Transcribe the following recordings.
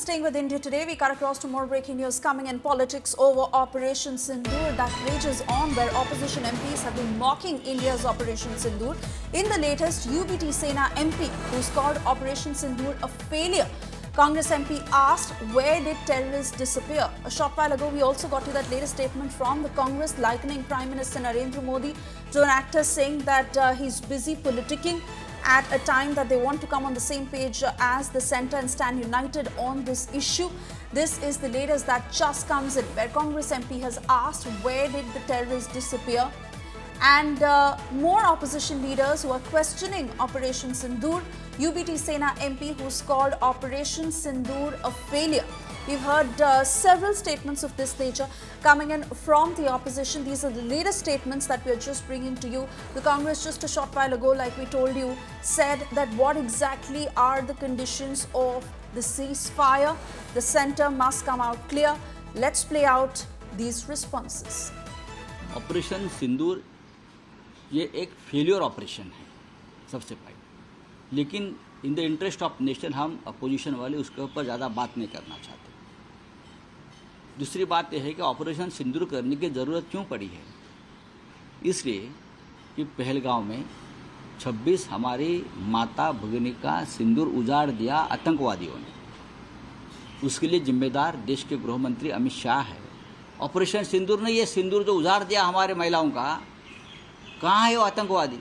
staying with India today, we cut across to more breaking news coming in politics over Operation Sindoor that rages on, where opposition MPs have been mocking India's Operation Sindoor. In the latest, UBT Sena MP, who's called Operation Sindoor a failure. Congress MP asked, where did terrorists disappear? A short while ago, we also got to that latest statement from the Congress likening Prime Minister Narendra Modi to an actor, saying that he's busy politicking at a time that they want to come on the same page as the centre and stand united on this issue. This is the latest that just comes in, where Congress MP has asked, where did the terrorists disappear? And more opposition leaders who are questioning Operation Sindoor. UBT Sena MP, who's called Operation Sindoor a failure. We've heard several statements of this nature coming in from the opposition. These are the latest statements that we're just bringing to you. The Congress, just a short while ago, like we told you, said that what exactly are the conditions of the ceasefire? The centre must come out clear. Let's play out these responses. Operation Sindoor ये एक failure operation है सबसे पहले, लेकिन in the interest of nation हम opposition वाले उसके ऊपर ज़्यादा बात नहीं करना चाहते। दूसरी बात यह है कि ऑपरेशन सिंदूर करने की ज़रूरत क्यों पड़ी है, इसलिए कि पहलगांव में 26 हमारी माता भगिनी का सिंदूर उजाड़ दिया आतंकवादियों ने। उसके लिए जिम्मेदार देश के गृह मंत्री अमित शाह है। ऑपरेशन सिंदूर ने ये सिंदूर जो उजाड़ दिया हमारे महिलाओं का, कहाँ है वो आतंकवादी?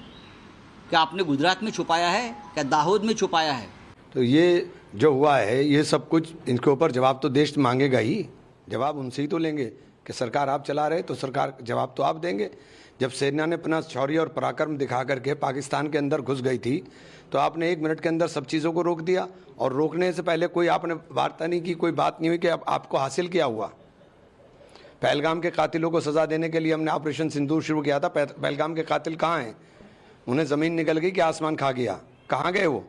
क्या आपने गुजरात में छुपाया है, क्या दाहोद में छुपाया है? तो ये जो हुआ है, ये सब कुछ इनके ऊपर जवाब तो देश मांगेगा ही। जवाब उनसे ही तो लेंगे कि सरकार आप चला रहे, तो सरकार जवाब तो आप देंगे। जब सेना ने अपना शौर्य और पराक्रम दिखा करके पाकिस्तान के अंदर घुस गई थी, तो आपने 1 मिनट के अंदर सब चीज़ों को रोक दिया, और रोकने से पहले कोई आपने वार्ता नहीं की, कोई बात नहीं हुई कि आपको हासिल क्या हुआ। पहलगाम के कातिलों को सज़ा देने के लिए हमने ऑपरेशन सिंदूर शुरू किया था। पहलगाम के कातिल कहाँ हैं? उन्हें ज़मीन निकल गई कि आसमान खा गया? कहाँ गए वो?